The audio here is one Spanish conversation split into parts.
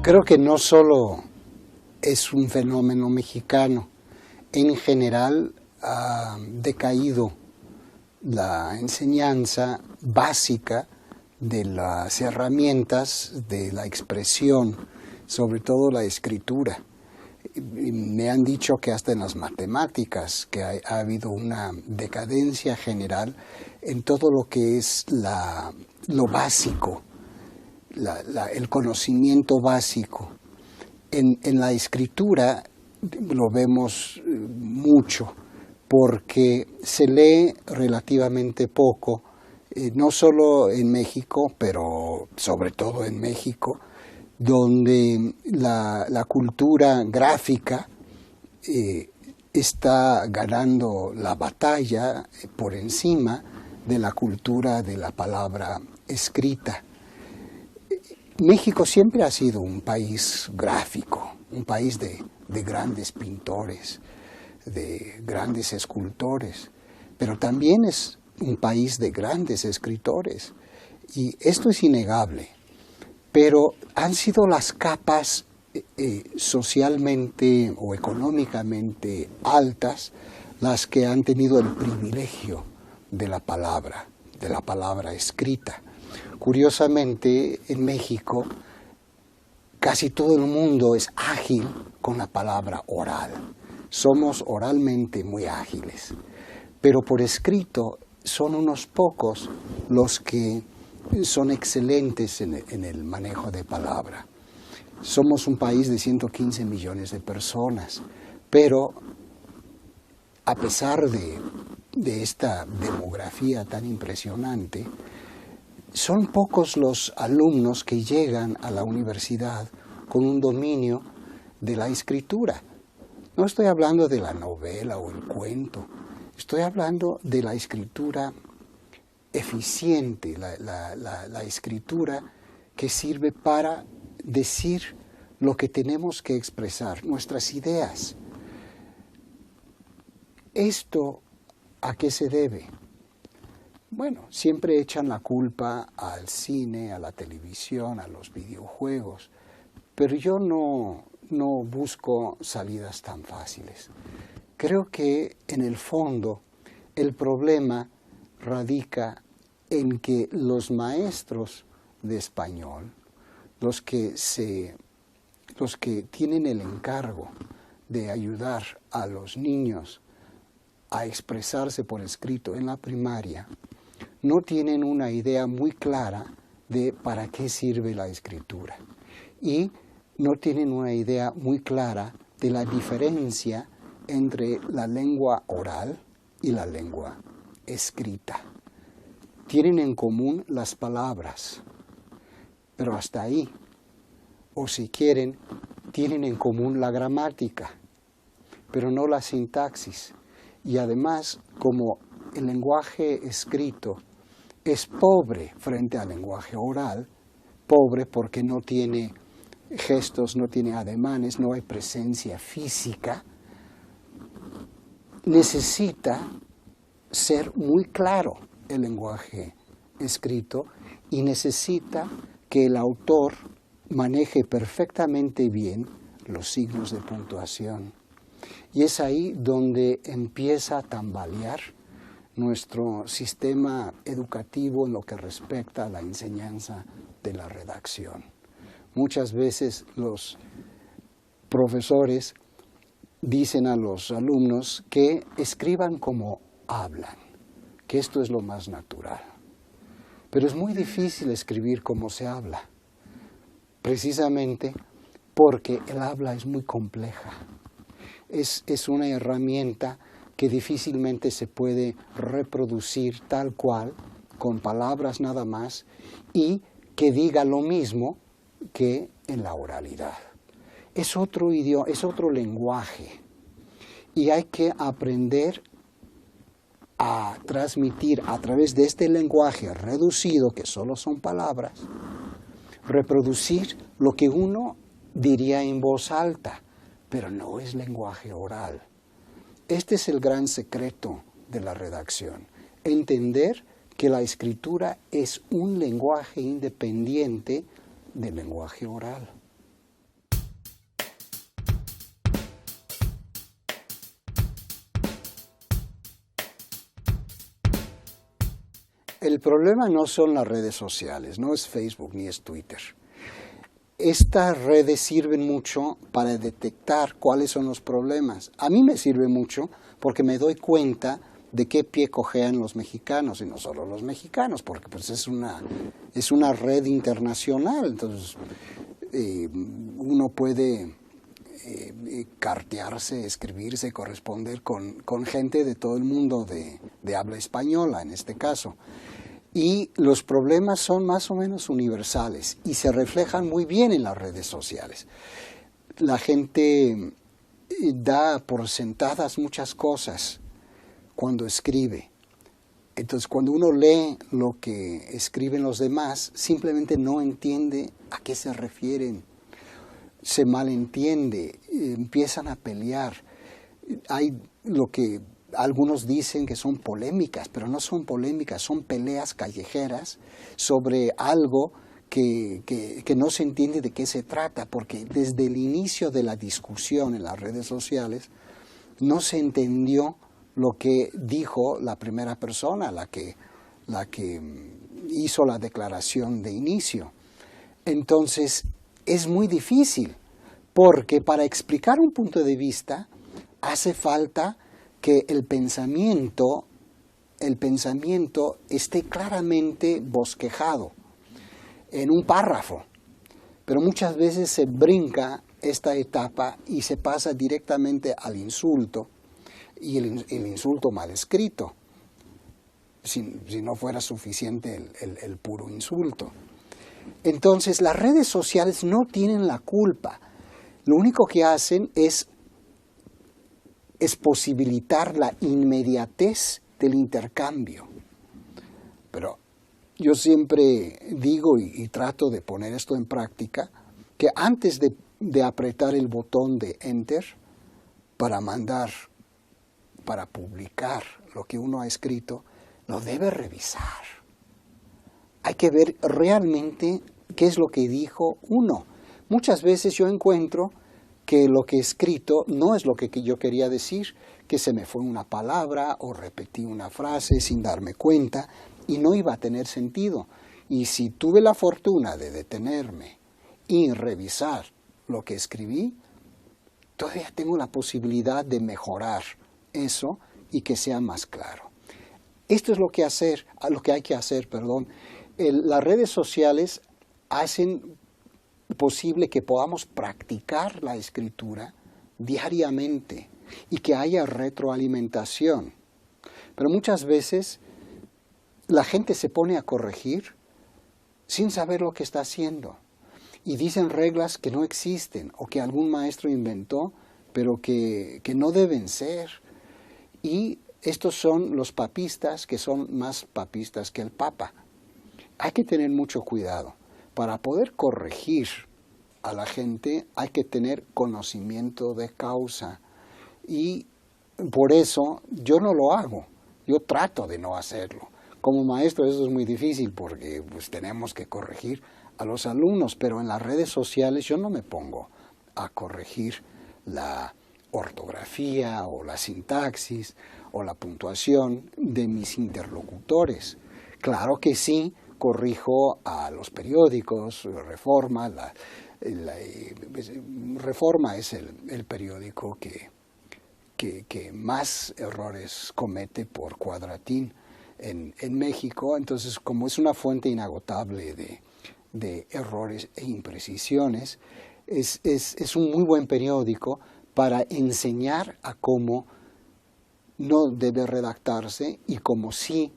Creo que no solo es un fenómeno mexicano. En general ha decaído la enseñanza básica de las herramientas de la expresión, sobre todo la escritura. Me han dicho que hasta en las matemáticas, que ha habido una decadencia general en todo lo que es lo básico, el conocimiento básico. En la escritura lo vemos mucho, porque se lee relativamente poco, no solo en México, pero sobre todo en México, donde la cultura gráfica está ganando la batalla por encima de la cultura de la palabra escrita. México siempre ha sido un país gráfico, un país de grandes pintores, de grandes escultores, pero también es un país de grandes escritores, y esto es innegable. Pero han sido las capas socialmente o económicamente altas las que han tenido el privilegio de la palabra escrita. Curiosamente, en México, casi todo el mundo es ágil con la palabra oral. Somos oralmente muy ágiles, pero por escrito son unos pocos los que son excelentes en el manejo de palabra. Somos un país de 115 millones de personas, pero a pesar de esta demografía tan impresionante, son pocos los alumnos que llegan a la universidad con un dominio de la escritura. No estoy hablando de la novela o el cuento, estoy hablando de la escritura eficiente, la escritura que sirve para decir lo que tenemos que expresar, nuestras ideas. ¿Esto a qué se debe? Bueno, siempre echan la culpa al cine, a la televisión, a los videojuegos, pero yo no busco salidas tan fáciles. Creo que en el fondo el problema radica en que los maestros de español, los que tienen el encargo de ayudar a los niños a expresarse por escrito en la primaria, no tienen una idea muy clara de para qué sirve la escritura, y no tienen una idea muy clara de la diferencia entre la lengua oral y la lengua escrita. Tienen en común las palabras, pero hasta ahí. O si quieren, tienen en común la gramática, pero no la sintaxis. Y además, como el lenguaje escrito es pobre frente al lenguaje oral, pobre porque no tiene gestos, no tiene ademanes, no hay presencia física, necesita ser muy claro el lenguaje escrito, y necesita que el autor maneje perfectamente bien los signos de puntuación. Y es ahí donde empieza a tambalear nuestro sistema educativo en lo que respecta a la enseñanza de la redacción. Muchas veces los profesores dicen a los alumnos que escriban como hablan, que esto es lo más natural. Pero es muy difícil escribir como se habla, precisamente porque el habla es muy compleja. Es una herramienta que difícilmente se puede reproducir tal cual, con palabras nada más, y que diga lo mismo que en la oralidad. Es otro idioma, es otro lenguaje, y hay que aprender a transmitir a través de este lenguaje reducido, que solo son palabras, reproducir lo que uno diría en voz alta, pero no es lenguaje oral. Este es el gran secreto de la redacción, entender que la escritura es un lenguaje independiente del lenguaje oral. El problema no son las redes sociales, no es Facebook ni es Twitter. Estas redes sirven mucho para detectar cuáles son los problemas. A mí me sirve mucho porque me doy cuenta de qué pie cojean los mexicanos, y no solo los mexicanos, porque pues es una red internacional. Entonces uno puede cartearse, escribirse, corresponder con gente de todo el mundo de habla española en este caso. Y los problemas son más o menos universales y se reflejan muy bien en las redes sociales. La gente da por sentadas muchas cosas cuando escribe. Entonces, cuando uno lee lo que escriben los demás, simplemente no entiende a qué se refieren. Se malentiende, empiezan a pelear. Hay lo que algunos dicen que son polémicas, pero no son polémicas, son peleas callejeras sobre algo que no se entiende de qué se trata, porque desde el inicio de la discusión en las redes sociales no se entendió lo que dijo la primera persona, la que hizo la declaración de inicio. Entonces, es muy difícil, porque para explicar un punto de vista hace falta que el pensamiento esté claramente bosquejado en un párrafo, pero muchas veces se brinca esta etapa y se pasa directamente al insulto, y el insulto mal escrito, si no fuera suficiente el puro insulto. Entonces, las redes sociales no tienen la culpa. Lo único que hacen es posibilitar la inmediatez del intercambio. Pero yo siempre digo y trato de poner esto en práctica, que antes de apretar el botón de Enter para mandar, para publicar lo que uno ha escrito, lo debe revisar. Hay que ver realmente qué es lo que dijo uno. Muchas veces yo encuentro que lo que he escrito no es lo que yo quería decir, que se me fue una palabra o repetí una frase sin darme cuenta y no iba a tener sentido. Y si tuve la fortuna de detenerme y revisar lo que escribí, todavía tengo la posibilidad de mejorar eso y que sea más claro. Esto es lo que hay que hacer. Las redes sociales hacen posible que podamos practicar la escritura diariamente y que haya retroalimentación. Pero muchas veces la gente se pone a corregir sin saber lo que está haciendo y dicen reglas que no existen o que algún maestro inventó, pero que no deben ser. Y estos son los papistas, que son más papistas que el Papa. Hay que tener mucho cuidado. Para poder corregir a la gente hay que tener conocimiento de causa. Y por eso yo no lo hago. Yo trato de no hacerlo. Como maestro eso es muy difícil porque pues, tenemos que corregir a los alumnos, pero en las redes sociales yo no me pongo a corregir la ortografía o la sintaxis o la puntuación de mis interlocutores. Claro que sí, corrijo a los periódicos, Reforma. Reforma es el periódico que más errores comete por cuadratín en México. Entonces, como es una fuente inagotable de errores e imprecisiones, es un muy buen periódico para enseñar a cómo no debe redactarse y cómo sí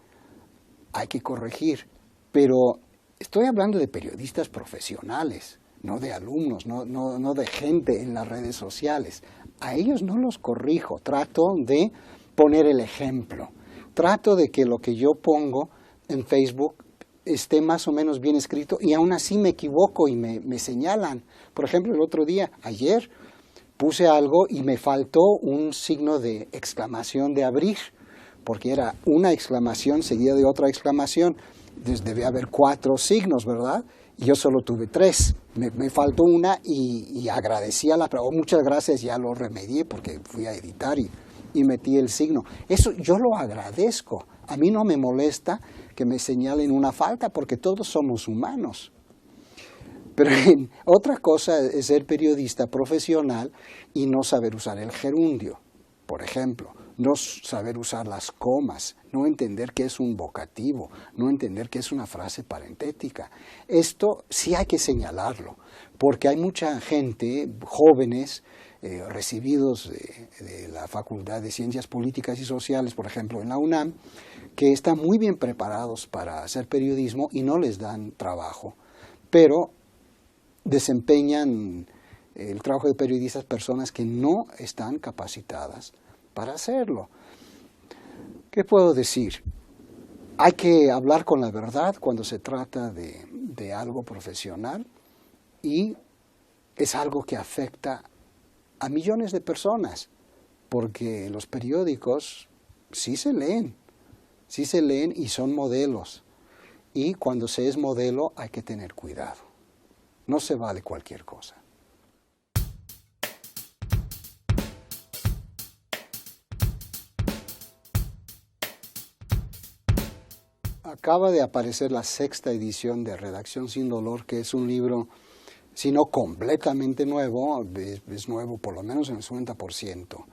hay que corregir. Pero estoy hablando de periodistas profesionales, no de alumnos, no de gente en las redes sociales. A ellos no los corrijo, trato de poner el ejemplo. Trato de que lo que yo pongo en Facebook esté más o menos bien escrito y aún así me equivoco y me señalan. Por ejemplo, ayer, puse algo y me faltó un signo de exclamación de abrir, porque era una exclamación seguida de otra exclamación. Entonces debe haber 4 signos, ¿verdad? Y yo solo tuve 3. Me faltó una y agradecí a muchas gracias, ya lo remedié porque fui a editar y y metí el signo. Eso yo lo agradezco. A mí no me molesta que me señalen una falta porque todos somos humanos. Pero otra cosa es ser periodista profesional y no saber usar el gerundio, por ejemplo, no saber usar las comas, no entender qué es un vocativo, no entender qué es una frase parentética. Esto sí hay que señalarlo, porque hay mucha gente, jóvenes, recibidos de la Facultad de Ciencias Políticas y Sociales, por ejemplo, en la UNAM, que están muy bien preparados para hacer periodismo y no les dan trabajo, pero desempeñan el trabajo de periodistas personas que no están capacitadas para hacerlo. ¿Qué puedo decir? Hay que hablar con la verdad cuando se trata de algo profesional y es algo que afecta a millones de personas, porque los periódicos sí se leen y son modelos. Y cuando se es modelo hay que tener cuidado. No se vale cualquier cosa. Acaba de aparecer la 6ª edición de Redacción Sin Dolor, que es un libro, si no completamente nuevo, es nuevo por lo menos en el 50%.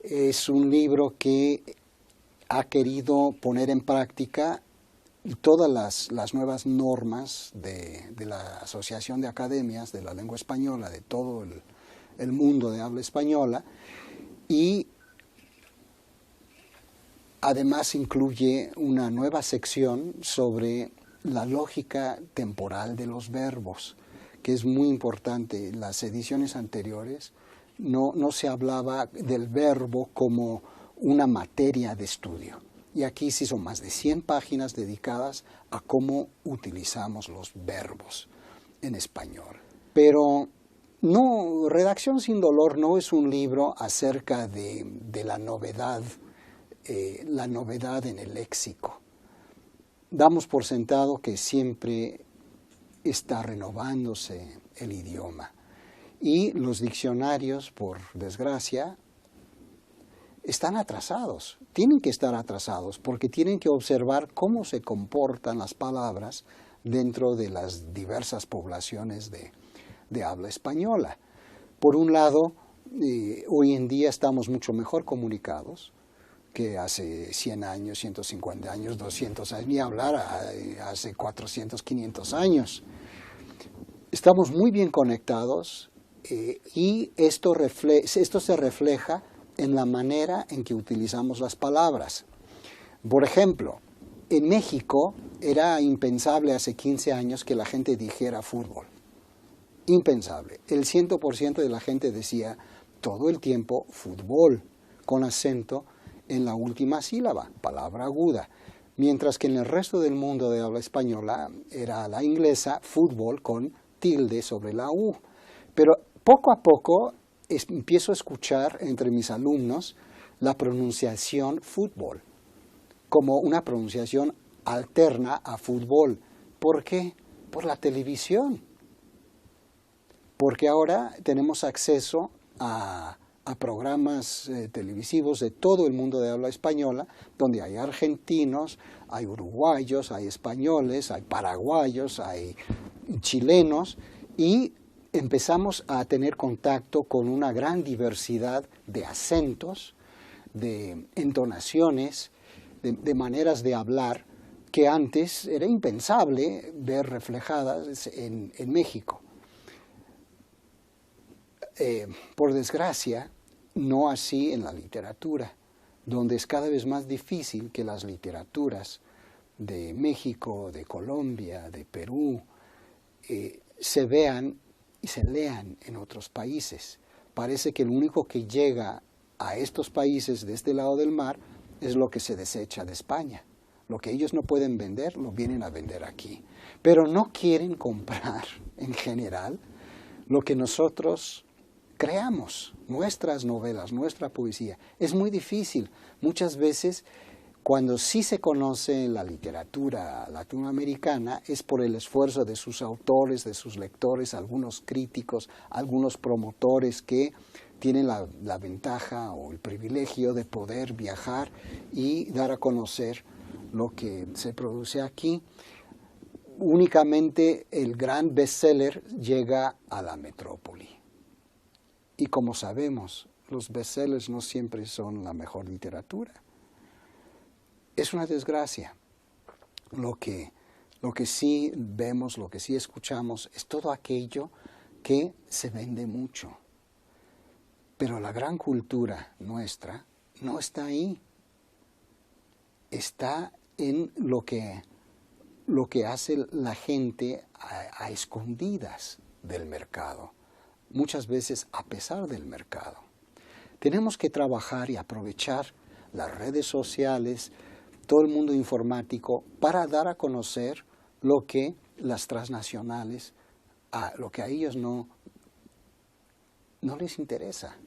Es un libro que ha querido poner en práctica todas las nuevas normas de la Asociación de Academias de la Lengua Española, de todo el mundo de habla española, y además incluye una nueva sección sobre la lógica temporal de los verbos, que es muy importante. En las ediciones anteriores no se hablaba del verbo como una materia de estudio. Y aquí sí son más de 100 páginas dedicadas a cómo utilizamos los verbos en español. Pero no, Redacción Sin Dolor no es un libro acerca de la novedad en el léxico. Damos por sentado que siempre está renovándose el idioma. Y los diccionarios, por desgracia, están atrasados, tienen que estar atrasados porque tienen que observar cómo se comportan las palabras dentro de las diversas poblaciones de habla española. Por un lado, hoy en día estamos mucho mejor comunicados que hace 100 años, 150 años, 200 años, ni hablar hace 400, 500 años. Estamos muy bien conectados y esto se refleja en la manera en que utilizamos las palabras. Por ejemplo, en México era impensable hace 15 años que la gente dijera fútbol. Impensable. El 100% de la gente decía todo el tiempo fútbol, con acento en la última sílaba, palabra aguda. Mientras que en el resto del mundo de habla española era la inglesa fútbol con tilde sobre la U. Pero poco a poco empiezo a escuchar entre mis alumnos la pronunciación fútbol, como una pronunciación alterna a fútbol. ¿Por qué? Por la televisión. Porque ahora tenemos acceso a programas televisivos de todo el mundo de habla española, donde hay argentinos, hay uruguayos, hay españoles, hay paraguayos, hay chilenos, y empezamos a tener contacto con una gran diversidad de acentos, de entonaciones, de maneras de hablar que antes era impensable ver reflejadas en México. Por desgracia, no así en la literatura, donde es cada vez más difícil que las literaturas de México, de Colombia, de Perú, se vean y se lean en otros países. Parece que el único que llega a estos países de este lado del mar es lo que se desecha de España. Lo que ellos no pueden vender, lo vienen a vender aquí. Pero no quieren comprar, en general, lo que nosotros creamos, nuestras novelas, nuestra poesía. Es muy difícil. Muchas veces, cuando sí se conoce la literatura latinoamericana, es por el esfuerzo de sus autores, de sus lectores, algunos críticos, algunos promotores que tienen la ventaja o el privilegio de poder viajar y dar a conocer lo que se produce aquí. Únicamente el gran bestseller llega a la metrópoli. Y como sabemos, los bestsellers no siempre son la mejor literatura. Es una desgracia. Lo que sí vemos, lo que sí escuchamos, es todo aquello que se vende mucho. Pero la gran cultura nuestra no está ahí. Está en lo que hace la gente a escondidas del mercado. Muchas veces a pesar del mercado. Tenemos que trabajar y aprovechar las redes sociales, todo el mundo informático, para dar a conocer lo que las transnacionales, lo que a ellos no les interesa.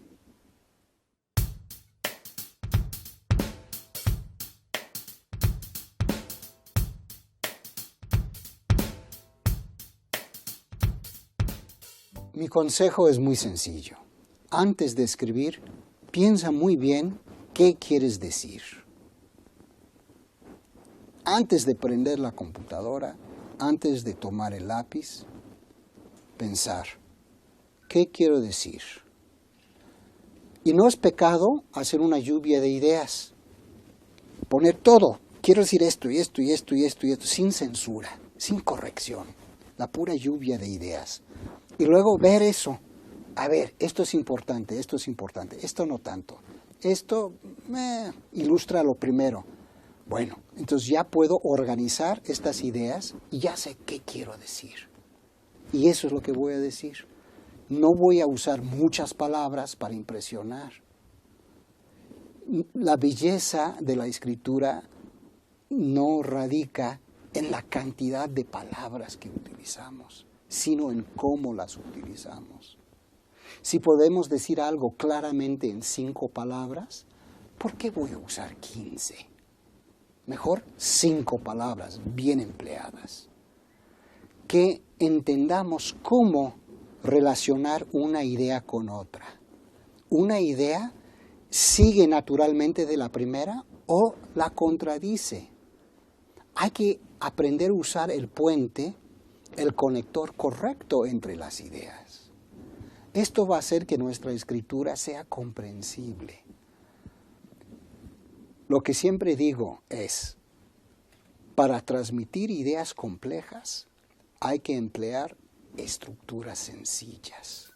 Mi consejo es muy sencillo. Antes de escribir, piensa muy bien qué quieres decir. Antes de prender la computadora, antes de tomar el lápiz, pensar, ¿qué quiero decir? Y no es pecado hacer una lluvia de ideas. Poner todo, quiero decir esto y esto y esto y esto y esto, sin censura, sin corrección. La pura lluvia de ideas. Y luego ver eso. A ver, esto es importante, esto no tanto. Esto ilustra lo primero. Bueno, entonces ya puedo organizar estas ideas y ya sé qué quiero decir. Y eso es lo que voy a decir. No voy a usar muchas palabras para impresionar. La belleza de la escritura no radica en la cantidad de palabras que utilizamos, sino en cómo las utilizamos. Si podemos decir algo claramente en 5 palabras, ¿por qué voy a usar 15? Mejor 5 palabras bien empleadas. Que entendamos cómo relacionar una idea con otra. Una idea sigue naturalmente de la primera o la contradice. Hay que aprender a usar el puente, el conector correcto entre las ideas. Esto va a hacer que nuestra escritura sea comprensible. Lo que siempre digo es, para transmitir ideas complejas hay que emplear estructuras sencillas.